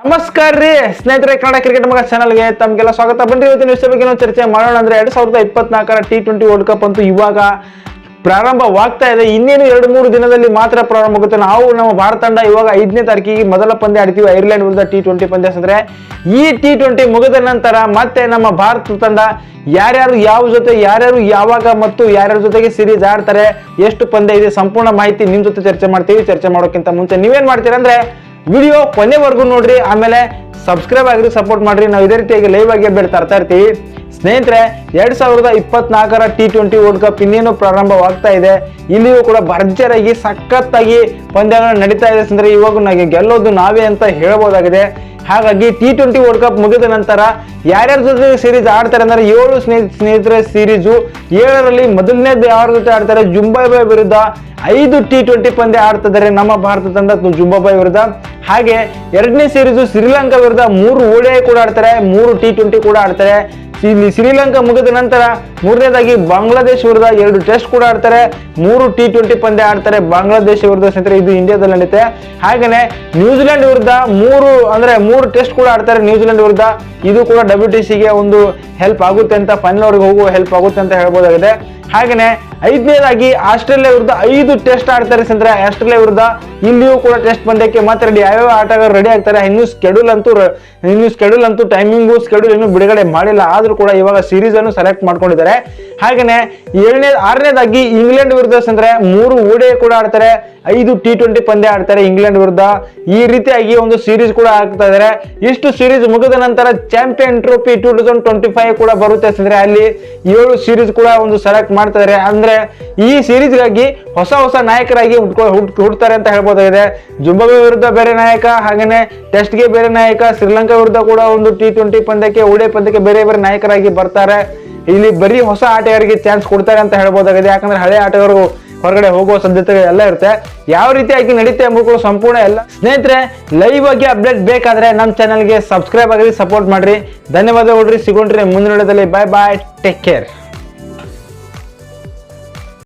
ನಮಸ್ಕಾರ ರೀ ಸ್ನೇಹಿತರೆ, ಕನ್ನಡ ಕ್ರಿಕೆಟ್ ಮಗ ಚಾನಲ್ಗೆ ತಮಗೆಲ್ಲ ಸ್ವಾಗತ. ಬನ್ನಿ ಇವತ್ತಿನ ವಿಷಯ ಬಗ್ಗೆ ನಾವು ಚರ್ಚೆ ಮಾಡೋಣ. ಅಂದ್ರೆ 2024ರ T20 ವರ್ಲ್ಡ್ ಕಪ್ ಅಂತೂ ಇವಾಗ ಪ್ರಾರಂಭವಾಗ್ತಾ ಇದೆ. ಇನ್ನೇನು 2-3 ದಿನದಲ್ಲಿ ಮಾತ್ರ ಪ್ರಾರಂಭ ಆಗುತ್ತೆ. ನಾವು ನಮ್ಮ ಭಾರತ ತಂಡ ಇವಾಗ 5ನೇ ತಾರೀಕಿಗೆ ಮೊದಲ ಪಂದ್ಯ ಆಡ್ತೀವಿ ಐರ್ಲೆಂಡ್ ವಿರುದ್ಧ T20 ಪಂದ್ಯ. ಅಂದ್ರೆ ಈ T20 ಮುಗಿದ ನಂತರ ಮತ್ತೆ ನಮ್ಮ ಭಾರತ ತಂಡ ಯಾರ್ಯಾರು ಯಾವ ಜೊತೆ ಯಾರ್ಯಾರು ಯಾವಾಗ ಮತ್ತು ಯಾರ್ಯಾರ ಜೊತೆಗೆ ಸೀರೀಸ್ ಆಡ್ತಾರೆ, ಎಷ್ಟು ಪಂದ್ಯ ಇದೆ, ಸಂಪೂರ್ಣ ಮಾಹಿತಿ ನಿಮ್ ಜೊತೆ ಚರ್ಚೆ ಮಾಡ್ತೀವಿ. ಚರ್ಚೆ ಮಾಡೋಕ್ಕಿಂತ ಮುಂಚೆ ನೀವೇನ್ ಮಾಡ್ತೀರಾ ಅಂದ್ರೆ ವಿಡಿಯೋ ಕೊನೆವರೆಗೂ ನೋಡ್ರಿ, ಆಮೇಲೆ ಸಬ್ಸ್ಕ್ರೈಬ್ ಆಗಿರಿ, ಸಪೋರ್ಟ್ ಮಾಡ್ರಿ. ನಾವು ಇದೇ ರೀತಿಯಾಗಿ ಲೈವ್ ಆಗಿ ಅಪ್ಡೇಟ್ ತರ್ತಾ ಇರ್ತೀವಿ. ಸ್ನೇಹಿತರೆ, 2024ರ T20 ವರ್ಲ್ಡ್ ಕಪ್ ಇನ್ನೇನು ಪ್ರಾರಂಭವಾಗ್ತಾ ಇದೆ. ಇಲ್ಲಿಯೂ ಕೂಡ ಭರ್ಜರಿಯಾಗಿ ಸಖತ್ತಾಗಿ ಪಂದ್ಯಗಳು ನಡೀತಾ ಇದೆ. ಅಂದ್ರೆ ಇವಾಗ ನನಗೆ ಗೆಲ್ಲೋದು ನಾವೇ ಅಂತ ಹೇಳ್ಬೋದಾಗಿದೆ. ಹಾಗಾಗಿ T20 ವರ್ಲ್ಡ್ ಕಪ್ ಮುಗಿದ ನಂತರ ಯಾರ್ಯಾರ ಜೊತೆ ಸೀರೀಸ್ ಆಡ್ತಾರೆ ಅಂದ್ರೆ 7 ಸ್ನೇಹಿತರ ಸೀರೀಸು. 7ರಲ್ಲಿ ಮೊದಲನೇದು ಯಾರ ಜೊತೆ ಆಡ್ತಾರೆ, ಜಿಂಬಾಬ್ವೆ ವಿರುದ್ಧ 5 T20 ಪಂದ್ಯ ಆಡ್ತಿದ್ದಾರೆ ನಮ್ಮ ಭಾರತ ತಂಡ ಜಿಂಬಾಬ್ವೆ ವಿರುದ್ಧ. ಹಾಗೆ ಎರಡನೇ ಸೀರೀಸು ಶ್ರೀಲಂಕಾ ವಿರುದ್ಧ 3 ODI ಕೂಡ ಆಡ್ತಾರೆ, 3 T20 ಕೂಡ ಆಡ್ತಾರೆ. ಇಲ್ಲಿ ಶ್ರೀಲಂಕಾ ಮುಗಿದ ನಂತರ ಮೂರನೇದಾಗಿ ಬಾಂಗ್ಲಾದೇಶ ವಿರುದ್ಧ 2 ಟೆಸ್ಟ್ ಕೂಡ ಆಡ್ತಾರೆ, 3 T20 ಪಂದ್ಯ ಆಡ್ತಾರೆ ಬಾಂಗ್ಲಾದೇಶ ವಿರುದ್ಧ. ಸ್ನೇಹಿತರೆ, ಇದು ಇಂಡಿಯಾದಲ್ಲಿ ನಡೆಯುತ್ತೆ. ಹಾಗೇನೆ ನ್ಯೂಜಿಲೆಂಡ್ ವಿರುದ್ಧ 3 ಟೆಸ್ಟ್ ಕೂಡ ಆಡ್ತಾರೆ ನ್ಯೂಜಿಲೆಂಡ್ ವಿರುದ್ಧ. ಇದು ಕೂಡ WTCಗೆ ಒಂದು ಹೆಲ್ಪ್ ಆಗುತ್ತೆ ಅಂತ, ಫೈನಲ್ ವರೆಗೆ ಹೋಗುವ ಹೆಲ್ಪ್ ಆಗುತ್ತೆ ಅಂತ ಹೇಳ್ಬೋದಾಗಿದೆ. ಹಾಗೇನೆ 5ನೇದಾಗಿ ಆಸ್ಟ್ರೇಲಿಯಾ ವಿರುದ್ಧ 5 ಟೆಸ್ಟ್ ಆಡ್ತಾರೆ ಸ್ನೇಹಿತರೆ ಆಸ್ಟ್ರೇಲಿಯಾ ವಿರುದ್ಧ. ಇಲ್ಲಿಯೂ ಕೂಡ ಟೆಸ್ಟ್ ಪಂದ್ಯಕ್ಕೆ ಮಾತ್ರ ರೆಡಿ, ಯಾವ್ಯಾವ ಆಟಗಾರರು ರೆಡಿ ಆಗ್ತಾರೆ. ಇನ್ನು ಸ್ಕೆಡ್ಯೂಲ್ ಅಂತೂ ಟೈಮಿಂಗು ಸ್ಕೆಡ್ಯೂಲ್ ಇನ್ನೂ ಬಿಡುಗಡೆ ಮಾಡಿಲ್ಲ, ಆದ್ರೂ ಕೂಡ ಇವಾಗ ಸೀರೀಸ್ ಅನ್ನು ಸೆಲೆಕ್ಟ್ ಮಾಡ್ಕೊಂಡಿದ್ದಾರೆ. ಹಾಗೇನೆ 6ನೇದಾಗಿ ಇಂಗ್ಲೆಂಡ್ ವಿರುದ್ಧ ಸ್ನೇಹಿತರೆ 3 ODI ಕೂಡ ಆಡ್ತಾರೆ, 5 T20 ಪಂದ್ಯ ಆಡ್ತಾರೆ ಇಂಗ್ಲೆಂಡ್ ವಿರುದ್ಧ. ಈ ರೀತಿಯಾಗಿ ಒಂದು ಸೀರೀಸ್ ಕೂಡ ಆಗ್ತಾ ಇದ್ದಾರೆ. ಇಷ್ಟು ಸೀರೀಸ್ ಮುಗಿದ ನಂತರ ಚಾಂಪಿಯನ್ ಟ್ರೋಫಿ 2025 ಕೂಡ ಬರುತ್ತೆ ಸ್ನೇಹಿತರೆ. ಅಲ್ಲಿ 7 ಸೀರೀಸ್ ಕೂಡ ಒಂದು ಸೆಲೆಕ್ಟ್ ಮಾಡ್ತಾ ಇದ್ದಾರೆ. ಅಂದ್ರೆ ಈ ಸೀರೀಸ್ಗಾಗಿ ಹೊಸ ನಾಯಕರಾಗಿ ಹುಡ್ತಾರೆ ಅಂತ ಹೇಳ್ಬೋದಾಗಿದೆ. ಜಿಂಬಾಬ್ವೆ ವಿರುದ್ಧ ಬೇರೆ ನಾಯಕ, ಹಾಗೇನೆ ಟೆಸ್ಟ್ಗೆ ಬೇರೆ ನಾಯಕ, ಶ್ರೀಲಂಕಾ ವಿರುದ್ಧ ಕೂಡ ಒಂದು T20 ಪಂದ್ಯಕ್ಕೆ ODI ಪಂದ್ಯಕ್ಕೆ ಬೇರೆ ಬೇರೆ ನಾಯಕರಾಗಿ ಬರ್ತಾರೆ. ಇಲ್ಲಿ ಬರೀ ಹೊಸ ಆಟಗಾರರಿಗೆ ಚಾನ್ಸ್ ಕೊಡ್ತಾರೆ ಅಂತ ಹೇಳ್ಬೋದಾಗಿದೆ. ಯಾಕಂದ್ರೆ ಹಳೆ ಆಟಗಾರರು ಹೊರಗಡೆ ಹೋಗುವ ಸಾಧ್ಯತೆ ಎಲ್ಲ ಇರುತ್ತೆ. ಯಾವ ರೀತಿಯಾಗಿ ನಡೀತೆ ಎಂಬುದು ಸಂಪೂರ್ಣ ಎಲ್ಲ. ಸ್ನೇಹಿತರೆ, ಲೈವ್ ಆಗಿ ಅಪ್ಡೇಟ್ ಬೇಕಾದ್ರೆ ನಮ್ಮ ಚಾನಲ್ಗೆ ಸಬ್ಸ್ಕ್ರೈಬ್ ಆಗಿರಿ, ಸಪೋರ್ಟ್ ಮಾಡ್ರಿ. ಧನ್ಯವಾದಗಳು. ಸಿಗೋಣ್ರಿ ಮುಂದಿನ ವಿಡಿಯೋದಲ್ಲಿ. ಬಾಯ್, ಟೇಕ್ ಕೇರ್.